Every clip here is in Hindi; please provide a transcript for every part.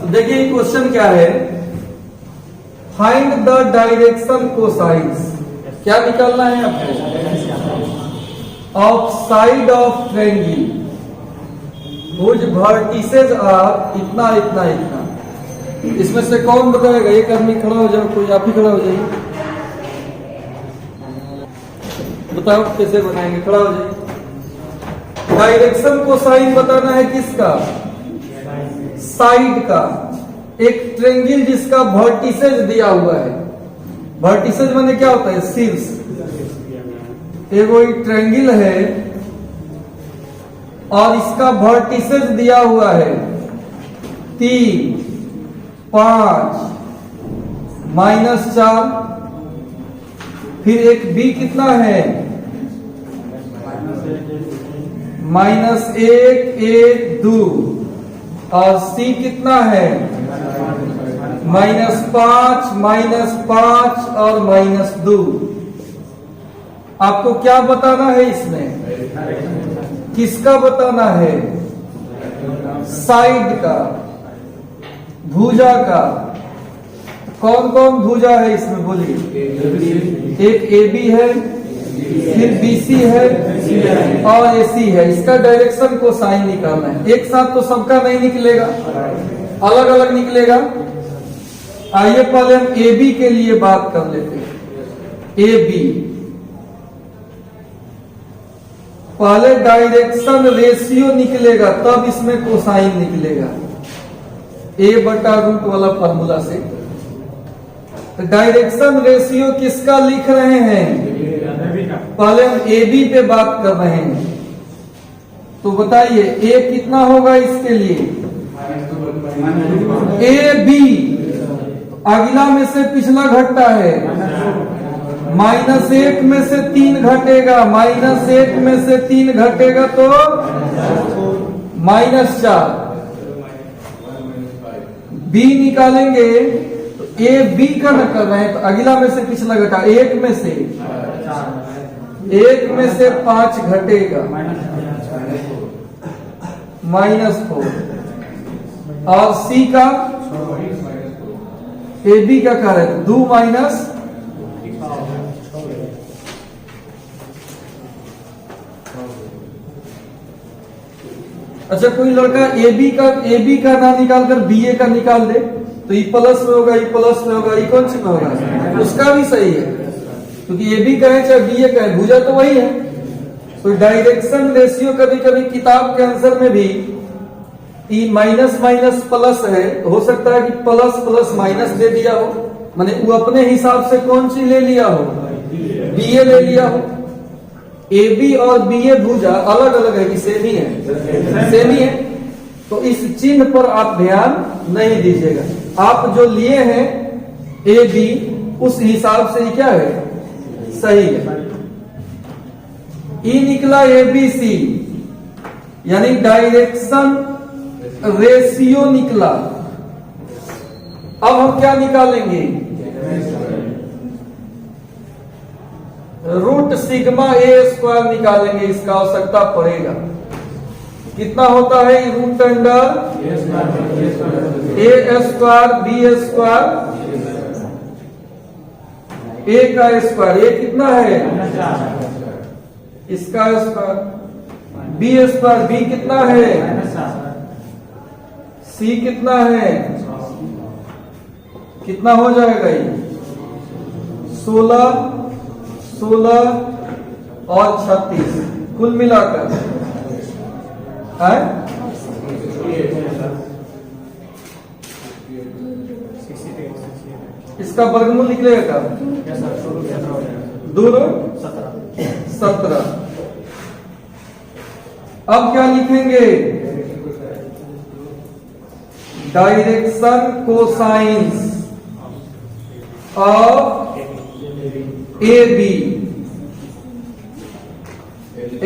देखिए क्वेश्चन क्या है, फाइंड द डायरेक्शन कोसाइंस। क्या निकालना है आपको? Of side of triangle whose vertices are इतना इतना इतना। इसमें से कौन बताएगा? एक आदमी खड़ा हो जाओ, कोई आप ही खड़ा हो जाइए, बताओ कैसे बनाएंगे, खड़ा हो जाइए। डायरेक्शन कोसाइन बताना है किसका? साइड का। एक ट्रायंगल जिसका वर्टिसेस दिया हुआ है, वर्टिसेस माने क्या होता है? शीर्ष। एक ट्रायंगल है और इसका वर्टिसेस दिया हुआ है 3, 5, -4, फिर एक बी कितना है? -1, 1, 2, और सी कितना है? -5, -5 और -2। आपको क्या बताना है इसमें? किसका बताना है? साइड का, भुजा का। कौन कौन भुजा है इसमें बोलिए? एक AB है, फिर BC है और AC है। इसका डायरेक्शन को साइन निकालना है। एक साथ तो सबका नहीं निकलेगा, अलग अलग निकलेगा। आइए पहले हम AB के लिए बात कर लेते हैं। AB पहले डायरेक्शन रेशियो निकलेगा, तब इसमें कोसाइन निकलेगा, A/रूट वाला फॉर्मूला से। तो डायरेक्शन रेशियो किसका लिख रहे हैं? पहले हम AB पे बात कर रहे हैं, तो बताइए A कितना होगा इसके लिए? AB अगला में से पिछला घटता है, -1 में से 3 घटेगा, -1 में से 3 घटेगा तो -4। B निकालेंगे तो A B का न कर रहे हैं, तो अगला में से पिछला घटा, 1 में से 5 घटेगा, -4। और C का, AB का क्या है? 2 माइनस, अच्छा कोई लड़का AB का ना निकाल कर BA का निकाल दे, तो E प्लस में होगा, E प्लस में होगा, E कौन सी में होगा? उसका भी सही है, क्योंकि AB का है चाहे BA का है, भुजा तो वही है। तो डायरेक्शन रेशियो कभी कभी किताब के आंसर में भी E माइनस माइनस प्लस है, हो सकता है कि प्लस प्लस माइनस दे दिया हो, माने वो अपने हिसाब से कौन सी ले लिया हो? BA ले लिया हो। AB और BA भुजा अलग अलग है कि सेम ही है? सेम ही है। तो इस चिन्ह पर आप ध्यान नहीं दीजिएगा, आप जो लिए हैं AB उस हिसाब से ही क्या है? सही है। E निकला ABC, यानी डायरेक्शन रेशियो निकला। अब हम क्या निकालेंगे? रूट सिग्मा A² निकालेंगे, इसका आवश्यकता पड़ेगा। कितना होता है? Root under A² B², A का स्क्वायर। A कितना है? इसका स्क्वायर, B², B कितना है? C कितना है? कितना हो जाएगा ये? 16, 16 और 36 कुल मिलाकर है। इसका वर्गमूल निकलेगा क्या? 2 17। अब क्या लिखेंगे? Direction cosines of AB।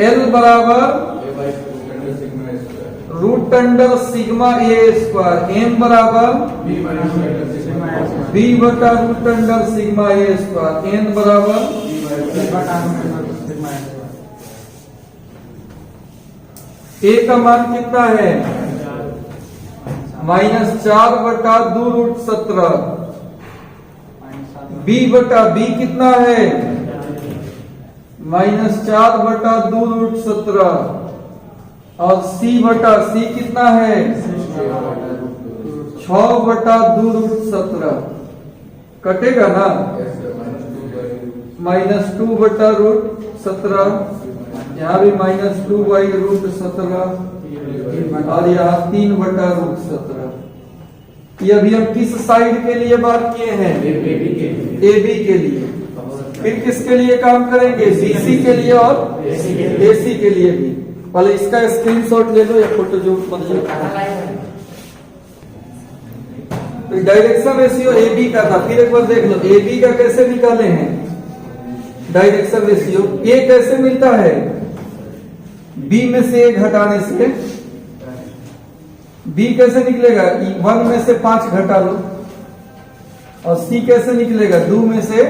L बराबर root under sigma A², M बराबर B/रूट अंडर सिग्मा A², N बराबर A का मान कितना है? -4/2√17। b बटा b कितना है? -4/2√17। और c बटा c कितना है? 6/2√17। कटेगा ना? -2/√17, यहाँ भी -2/√17 और यहाँ 3/√17। ये अभी हम किस साइड के लिए बात किए हैं? AB के लिए। फिर किसके लिए काम करेंगे? BC के लिए और AC के लिए भी। पहले इसका स्क्रीनशॉट ले लो या फोटो जो तो डायरेक्शन रेशियो AB का था। फिर एक बार देख लो AB का कैसे निकाले हैं डायरेक्शन रेशियो। A कैसे मिलता है? B में से 1 घटाने से। B कैसे निकलेगा? 1 में से 5 घटा लो। और C कैसे निकलेगा? 2 में से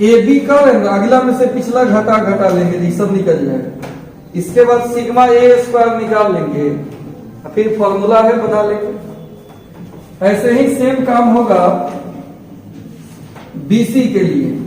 AB का अगला में से पिछला घटा लेंगे, ये सब निकल जाएगा। इसके बाद सिग्मा A² निकाल लेंगे, फिर फॉर्मूला है बना लेंगे। ऐसे ही सेम काम होगा BC के लिए।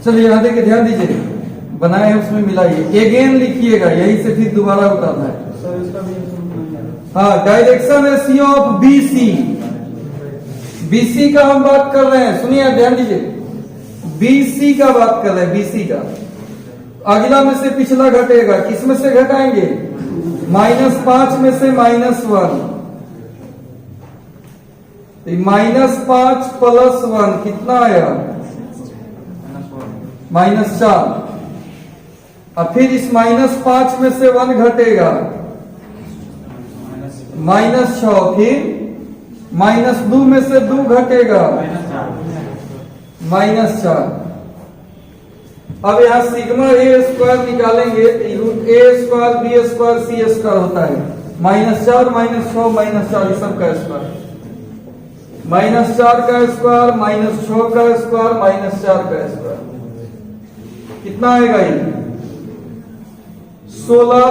चलिए यहां देखिए, ध्यान दीजिए, बनाए हैं उसमें मिलाइए। अगेन लिखिएगा, यही से फिर दोबारा उतारना है। हाँ, direction ratio of BC। BC का हम बात कर रहे हैं, सुनिए ध्यान दीजिए। BC का बात कर रहे हैं, BC का। अगला में से पिछला घटेगा, किस में से घटाएंगे? -5 में से -1। -5 + 1 कितना आया? -4। अब फिर इस -5 में से 1 घटेगा, -6। फिर -2 में से 2 घटेगा, -4। अब यहाँ सिग्मा A² निकालेंगे तो √A² B² C² होता है। -4 -6 -4 इस सब का स्क्वायर। -4 का स्क्वायर, -6 का स्क्वायर, -4 का स्क्वायर कितना आएगा? ये 16,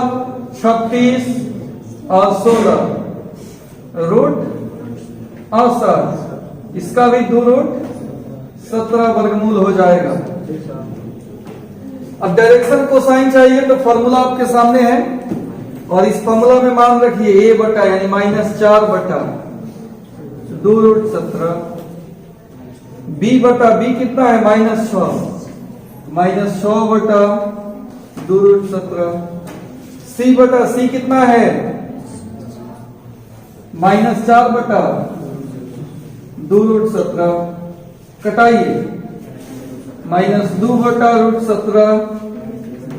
36 और 16 √68। इसका भी 2√17 वर्गमूल हो जाएगा। अब डायरेक्शन कोसाइन चाहिए तो फॉर्मूला आपके सामने है, और इस फॉर्मूला में मान रखिए A बटा यानी -4/2√17। B बटा B कितना है? -6 -6/2√17। C बटा C कितना है? -4/2√17। कटाइए, -2/√17,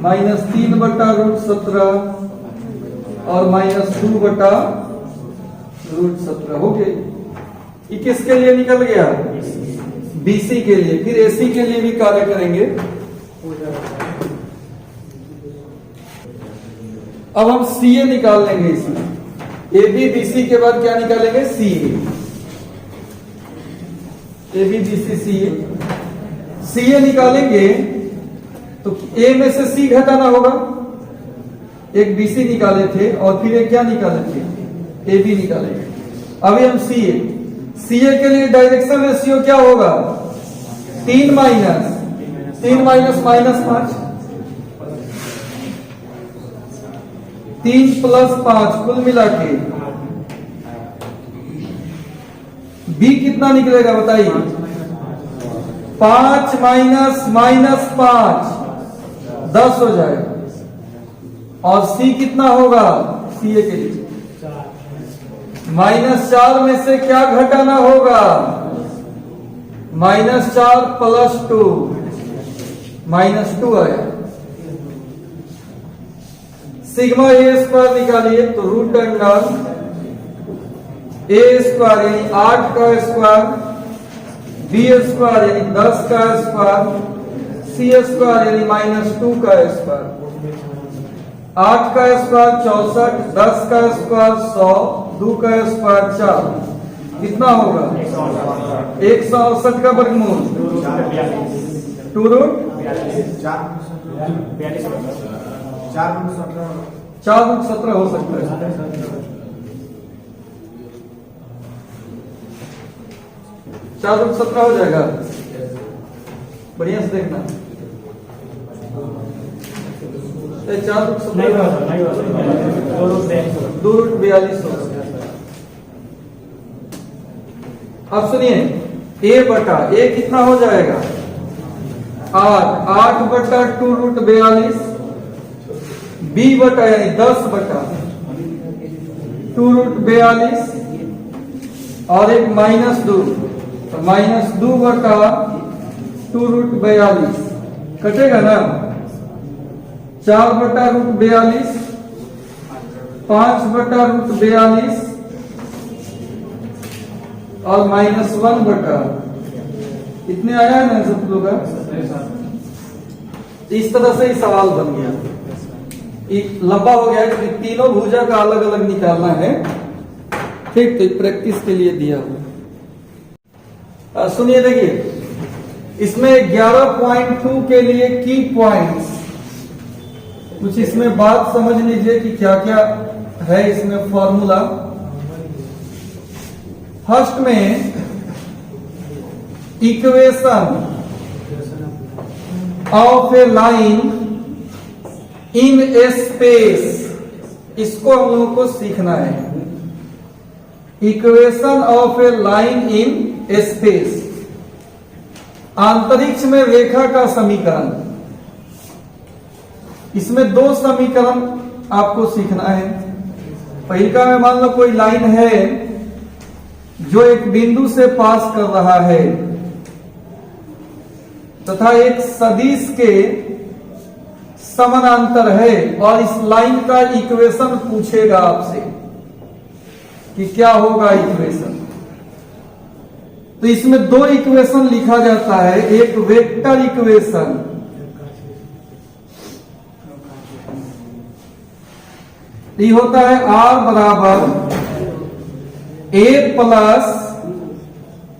-3/√17 और -2/√17 हो गए। ये किसके लिए निकल गया? BC के लिए। फिर AC के लिए भी कार्य करेंगे। अब हम CA निकाल लेंगे इसमें। AB BC के बाद क्या निकालेंगे? CA। AB BC CA। CA निकालेंगे तो A में से C घटाना होगा। एक BC निकाले थे और फिर एक क्या निकाले थे? AB निकालेंगे। अभी हम CA के लिए डायरेक्शन रेशियो क्या होगा? 3 -5 3 + 5 कुल मिला के B कितना निकलेगा बताइए? 5 -5 10 हो जाएगा। और C कितना होगा? CA के लिए -4 में से क्या घटाना होगा? -4 + 2 -2 आया। सिग्मा A² निकालिए तो √√2 ए स्क्वायर यानी 8 का स्क्वायर, बी स्क्वायर यानी 10 का स्क्वायर, सी स्क्वायर यानी -2 का स्क्वायर। 8 का स्क्वायर 64, 10 का स्क्वायर 100, 2 का स्क्वायर 4, कितना होगा 168 का वर्गमूल 2 रूट 4 हो सकता है। 4 रूट 17 हो जाएगा। बढ़िया से देखना, 4 रूट 17 2 रूट 42 होगा। अब सुनिए, ए बटा ए कितना हो जाएगा 8 बटा 2 रूट 42, बी बटा यानी 10 बटा 2 रूट 42 और एक -2, तो -2 बटा 2 रूट 42 कटेगा ना। 4 बटा रूट 42, 5 बटा रूट 42 और -1 बटा, इतने आया है ना सब लोग। इस तरह से ही सवाल बन गया। लंबा हो गया कि तीनों भुजा का अलग अलग निकालना है। ठीक, तो प्रैक्टिस के लिए दिया हुआ। सुनिए, देखिए इसमें 11.2 के लिए की पॉइंट्स, कुछ इसमें बात समझ लीजिए कि क्या क्या है इसमें फॉर्मूला। फर्स्ट में equation of A line in A space, इसको हम लोगों को सीखना है। Equation of A line in A space, अंतरिक्ष में रेखा का समीकरण। इसमें 2 समीकरण आपको सीखना है। पहला में मान लो कोई लाइन है जो एक बिंदु से पास कर रहा है तथा एक सदिश के समानांतर है, और इस लाइन का इक्वेशन पूछेगा आपसे कि क्या होगा इक्वेशन। तो इसमें 2 इक्वेशन लिखा जाता है। एक वेक्टर इक्वेशन, ये होता है r बराबर a plus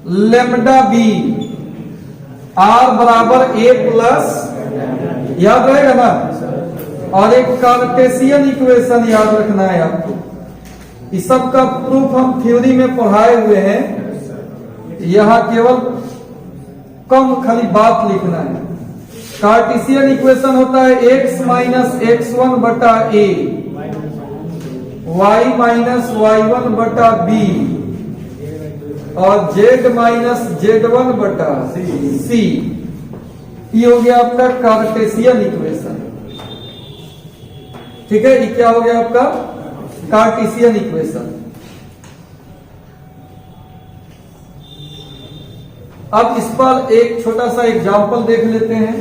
lambda b, r बराबर a प्लस, याद रहेगा ना। और एक कार्टेशियन इक्वेशन याद रखना है आपको। इस सब का प्रूफ हम थ्योरी में पढ़ाए हुए हैं, यहां केवल कम खाली बात लिखना है। कार्टेशियन इक्वेशन होता है x माइनस x1 बटा a, y माइनस y1 बटा b और z माइनस z1 बटा c। ये हो गया आपका कार्टेशियन इक्वेशन। ठीक है, ये क्या हो गया आपका कार्टेशियन इक्वेशन। अब इस पर एक छोटा सा एग्जांपल देख लेते हैं।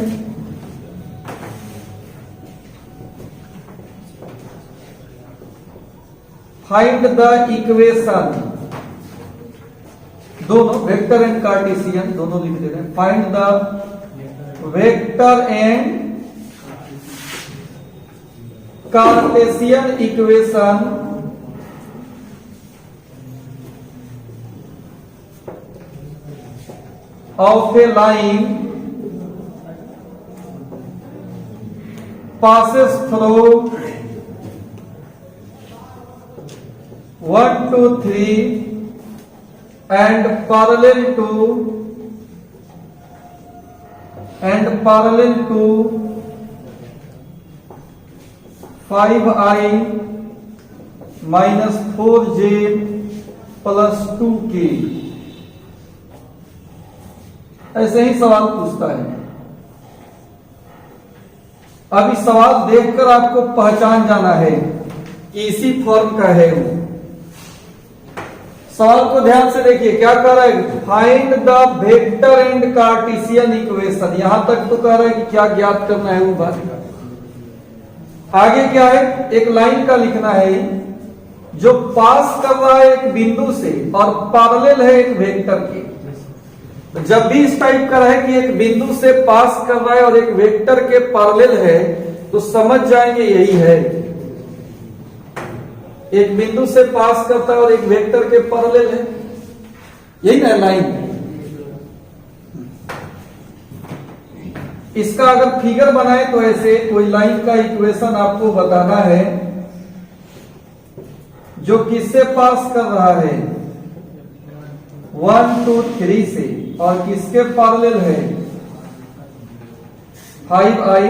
फाइंड द इक्वेशन, दोनों वेक्टर एंड कार्टेशियन दोनों लिख देते हैं। Find the vector and Cartesian equation of A line passes through 1, 2, 3 and parallel to 5i minus 4j plus 2k। ऐसे ही सवाल पूछता है। अब इस सवाल देखकर आपको पहचान जाना है कि इसी फॉर्म का है वो। सवाल को ध्यान से देखिए, क्या कह रहा है, find the vector and Cartesian equation. यहां तक तो कह रहा है कि क्या ज्ञात करना है वो बात। आगे क्या है, एक लाइन का लिखना है जो पास कर रहा है एक बिंदु से और पैरेलल है एक वेक्टर के। तो जब भी इस टाइप का रहे कि एक बिंदु से पास कर रहा है और एक वेक्टर के पैरेलल है, तो समझ जाएंगे यही है। एक बिंदु से पास करता है और एक वेक्टर के पैरेलल है, यही ना लाइन। इसका अगर फिगर बनाए तो ऐसे कोई लाइन का इक्वेशन आपको बताना है जो किससे पास कर रहा है, 1 2 3 से, और किसके पैरेलल है, 5i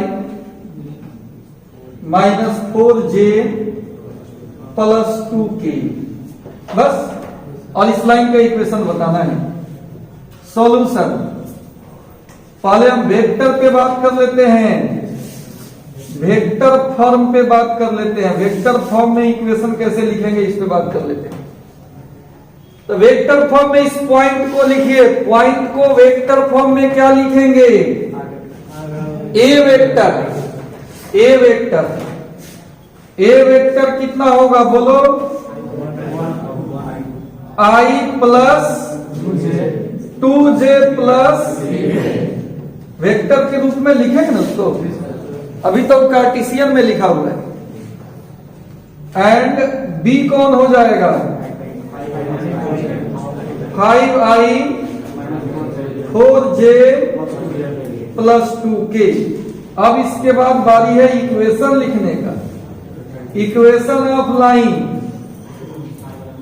minus 4j plus 2k, बस। और इस लाइन का इक्वेशन बताना है। सॉल्यूशन, पहले हम वेक्टर पे बात कर लेते हैं, वेक्टर फॉर्म पे बात कर लेते हैं। वेक्टर फॉर्म में इक्वेशन कैसे लिखेंगे इस पे बात कर लेते हैं। तो वेक्टर फॉर्म में इस पॉइंट को लिखिए, पॉइंट को वेक्टर फॉर्म में क्या लिखेंगे, ए वेक्टर। ए वेक्टर, ए वेक्टर कितना होगा बोलो, i plus 2j plus, vector के रूप में लिखेंगे ना उसको, अभी तो कार्टेशियन में लिखा हुआ है। एंड b कौन हो जाएगा, 5i 4j प्लस 2k। अब इसके बाद बारी है इक्वेशन लिखने का। इक्वेशन ऑफ लाइन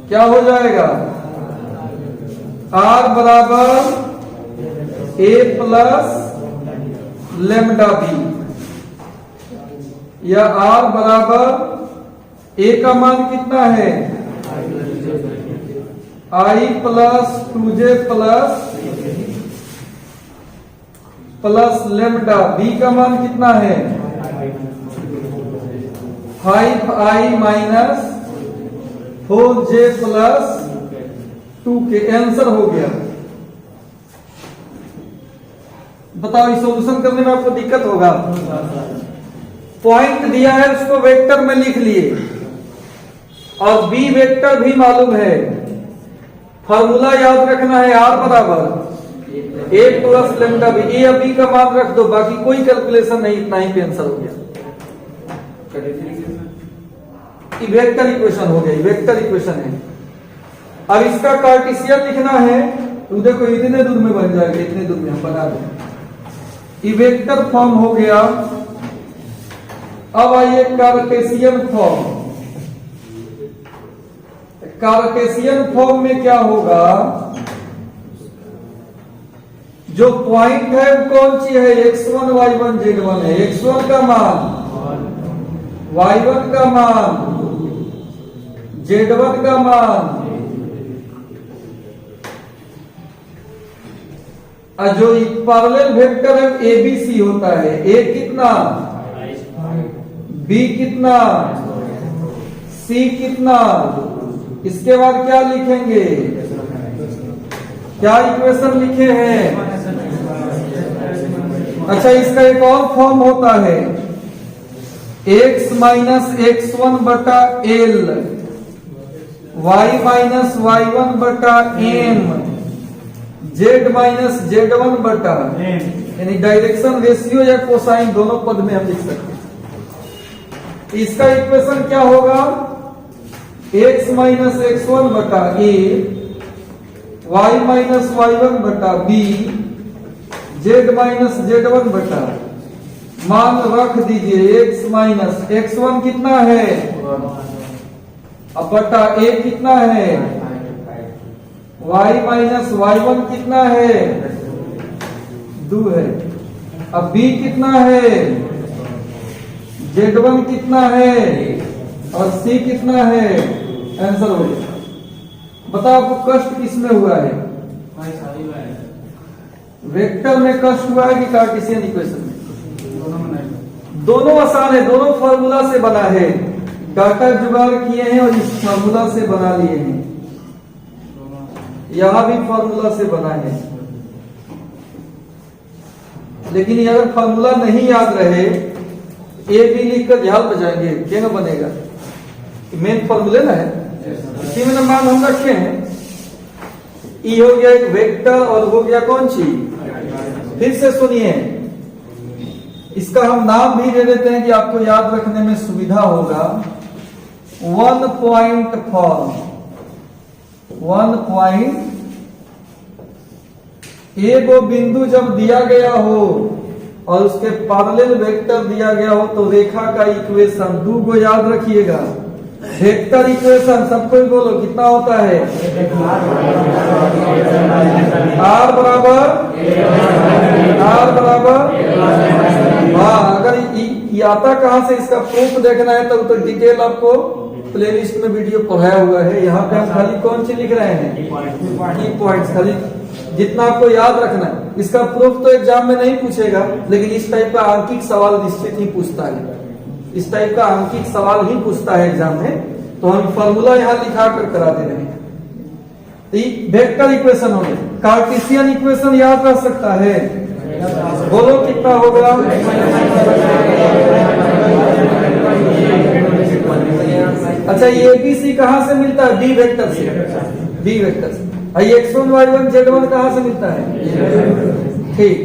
क्या हो जाएगा, r बराबर a प्लस लेमडा बी, या r बराबर a का मान कितना है, i plus 2j plus lambda, b का मान कितना है, 5i minus 4j plus 2k। Answer हो गया। बताओ इस सॉल्यूशन करने में आपको दिक्कत होगा। पॉइंट दिया है उसको वेक्टर में लिख लिए, और बी वेक्टर भी मालूम है। फॉर्मूला याद रखना है, आर बराबर a plus lambda b. A b का मान रख दो, बाकी कोई कैलकुलेशन नहीं, इतना ही पे आंसर हो गया। वेक्टर इक्वेशन हो गई, वेक्टर इक्वेशन है। अब इसका कार्टेशियन लिखना है तो देखो इतने दूर में बन जाएगा, इतने दूर में हम बना दें। वेक्टर फॉर्म हो गया। अब आइए कार्टेशियन फॉर्म। कार्टेशियन फॉर्म में क्या होगा, जो पॉइंट है वो कौन सी है, x1 y1 z1 है। x1 का मान, y1 का मान, z1 का मान, जो पैरेलल वेक्टर है ABC होता है। A कितना, B कितना, C कितना। इसके बाद क्या लिखेंगे, क्या इक्वेशन लिखे हैं। अच्छा, इसका एक और फॉर्म होता है, x माइनस x1 बटा l, y माइनस y1 बटा m, z माइनस z1 बटा, यानी डायरेक्शन रेशियो या कोसाइन दोनों पद में हम लिख सकते हैं। इसका इक्वेशन क्या होगा, x माइनस x1 बटा a, y माइनस y1 बटा b, z माइनस z1 बटा, मान रख दीजिए x माइनस x1 कितना है, अब बटा a कितना है, y माइनस y1 कितना है, 2 है। अब b कितना है, z1 कितना है, और c कितना है। आंसर हो गया। बताओ आपको कष्ट किसमें हुआ है, वेक्टर में कष्ट हुआ है कि कार्टेशियन इक्वेशन में। दोनों आसान है, दोनों फॉर्मूला से बना है। डाटा जुगाड़ किए हैं और इस फॉर्मूला से बना लिए हैं। यहां भी फॉर्मूला से बना है, लेकिन अगर फॉर्मूला नहीं याद रहे, ए बी लिखकर झाल बजाएंगे, क्या बनेगा। मेन फॉर्मूले ना है। इसी में मान हम रखे हैं। ई हो गया एक वेक्टर और हो गया कौन सी, फिर से सुनिए, इसका हम नाम भी दे देते हैं कि आपको याद रखने में सुविधा होगा। 1 पॉइंट फॉर्म। 1 पॉइंट, एगो बिंदु जब दिया गया हो और उसके पैरेलल वेक्टर दिया गया हो तो रेखा का इक्वेशन 2 को याद रखिएगा। वेक्टर इक्वेशन सबको ही बोलो कितना होता है, आर बराबर हाँ। अगर ये आता कहां से, इसका प्रूफ देखना है तो डिटेल आपको प्लेलिस्ट में वीडियो पढ़ाया हुआ है। यहाँ पे हम खाली कौन सी लिख रहे हैं, की पॉइंट्स, खाली जितना आपको याद रखना है। इसका प्रूफ तो एग्जाम में नहीं पूछेगा, लेकिन इस टाइप का अंकित सवाल निश्चित ही पूछता है। इस टाइप का अंकित सवाल ही पूछता है एग्जाम में, तो हम फॉर्मूला यहाँ लिखा कर करा दे रहे हैं। वेक्टर इक्वेशन हो गया। कार्टेशियन इक्वेशन याद रख सकता है, बोलो कितना होगा, अच्छा ये ABC कहां से मिलता है, बी वेक्टर से। बी वेक्टर से x1 y1 z1 कहां से मिलता है, ठीक।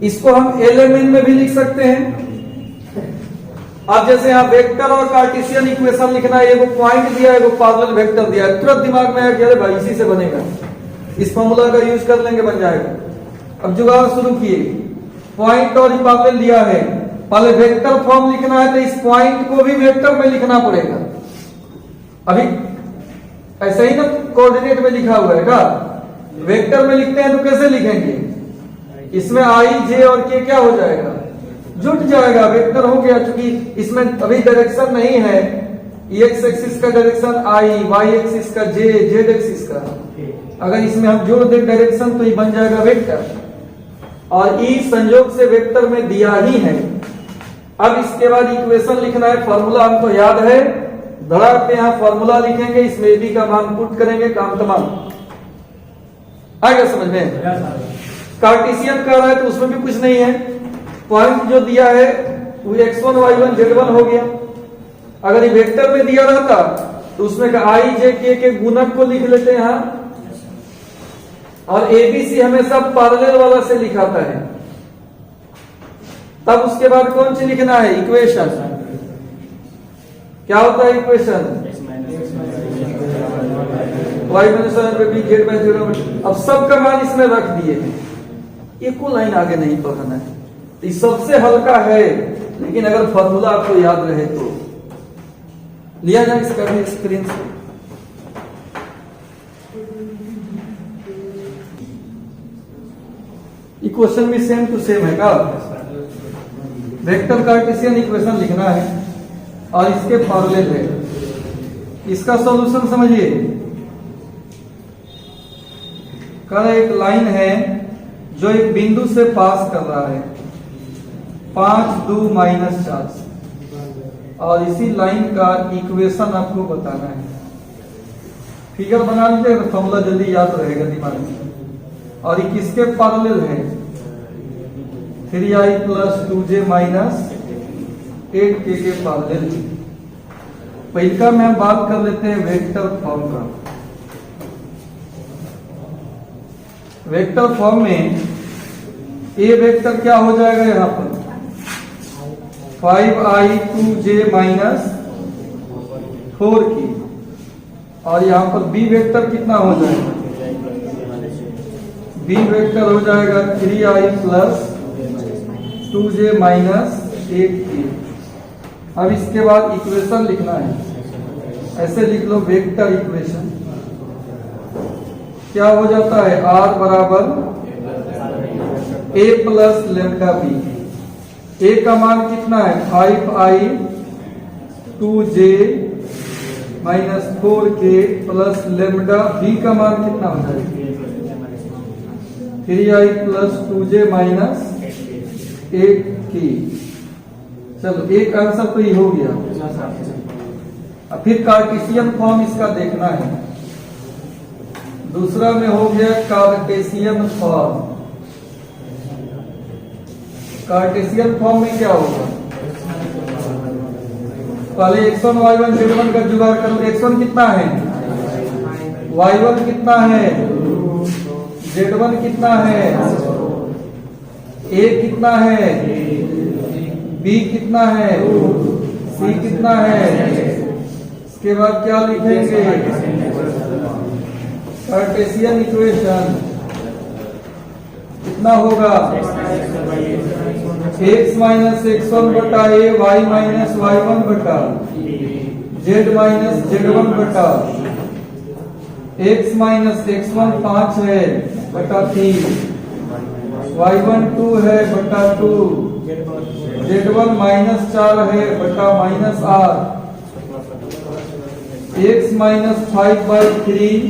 इसको हम एलिमेंट में भी लिख सकते हैं। अब जैसे यहाँ वेक्टर और कार्टेशियन इक्वेशन लिखना है, एगो पॉइंट दिया है, एगो पैरेलल वेक्टर दिया है, तुरंत दिमाग में आया कि अरे भाई इसी से बनेगा, इस फॉर्मूला का यूज कर लेंगे, बन जाएगा। अब जुगाड़ शुरू किए, पॉइंट और पैरेलल दिया है, पहले वेक्टर फॉर्म लिखना है तो इस पॉइंट को भी वेक्टर में लिखना पड़ेगा। अभी ऐसे ही ना कोऑर्डिनेट में लिखा हुआ है का, वेक्टर में लिखते हैं तो कैसे लिखेंगे, इसमें I J और K क्या हो जाएगा, जुट जाएगा, वेक्टर हो गया। क्योंकि इसमें अभी डायरेक्शन नहीं है, x एक्सिस का डायरेक्शन I, y एक्सिस का J, z एक्सिस का, अगर इसमें हम जोड़ दें डायरेक्शन तो ये बन जाएगा वेक्टर, और ई संयोग से वेक्टर में दिया ही है। अब इसके बाद इक्वेशन लिखना है, फॉर्मूला हमको याद है, धड़ा पे यहाँ फॉर्मूला लिखेंगे, इसमें बी का मान पुट करेंगे, काम तमाम। आ गया समझ में। कार्टेशियन कर रहा है तो उसमें भी कुछ नहीं है, पॉइंट जो दिया है वो x1 y1 z1 हो गया। अगर ये वेक्टर में दिया रहता तो उसमें I J K के गुणक को लिख लेते हैं यहाँ, और ABC हमेशा पैरेलल वाला से लिखाता है। तब उसके बाद कौन सी लिखना है, इक्वेशन। क्या होता है इक्वेशन, y b z। अब सबका मान इसमें रख दिए हैं, एक को लाइन आगे नहीं पढ़ना है, तो ये सबसे हल्का है, लेकिन अगर फॉर्मूला आपको याद रहे तो लिया जाए इसका भी स्क्रीन से। इक्वेशन भी सेम टू सेम है का, वेक्टर कार्टेशियन इक्वेशन लिखना है और इसके पैरेलल है। इसका सॉल्यूशन समझिए, कर एक लाइन है जो एक बिंदु से पास कर रहा है, 5 2 -4, और इसी लाइन का इक्वेशन आपको बताना है। फिगर बना लीजिए, फॉर्मूला जल्दी याद रहेगा दिमाग में। और ये किसके पैरेलल है, 3i + 2j - 8k के पैरेलल। पहला में हम बात कर लेते हैं वेक्टर फॉर्म का। वेक्टर फॉर्म में ए वेक्टर क्या हो जाएगा, यहाँ पर 5i 2j - 4k, और यहाँ पर बी वेक्टर कितना हो जाएगा, बी वेक्टर हो जाएगा 3i + 2j - 8k। अब इसके बाद इक्वेशन लिखना है, ऐसे लिख लो वेक्टर इक्वेशन। क्या हो जाता है, r बराबर a + λb। a का मान कितना है, 5i 2j - 4k + λ। b का मान कितना हो जाएगा, 3i + 2j - 8k। चलो एक आंसर तो ये हो गया। अब फिर कार्टेशियन फॉर्म इसका देखना है। दूसरा में हो गया कार्टेशियन फॉर्म। कार्टेशियन फॉर्म में क्या होगा, पहले x1 y1 z1 का जुगाड़ कर लो। x1 कितना है y1 कितना है, z1 कितना है, a कितना है, b कितना है, c कितना है। इसके बाद क्या लिखेंगे, कार्टेशियन इक्वेशन कितना होगा, x माइनस x1 बटा a, y माइनस y1 बटा z माइनस z1 बटा x माइनस x1 5 है बटा 3, y1 2 है बटा 2, z1 माइनस 4 है बटा minus 8, x minus 5/3,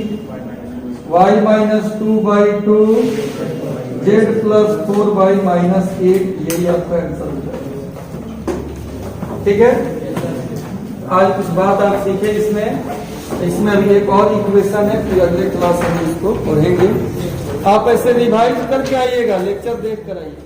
y minus 2/2, z plus 4/-8। यही आपका आंसर हो जाएगा। ठीक है, आज कुछ बात आप सीखे इसमें अभी एक और इक्वेशन है, फिर अगले क्लास में इसको पढ़ेंगे। आप ऐसे रिवाइज करके आइएगा, लेक्चर देख कर आइए।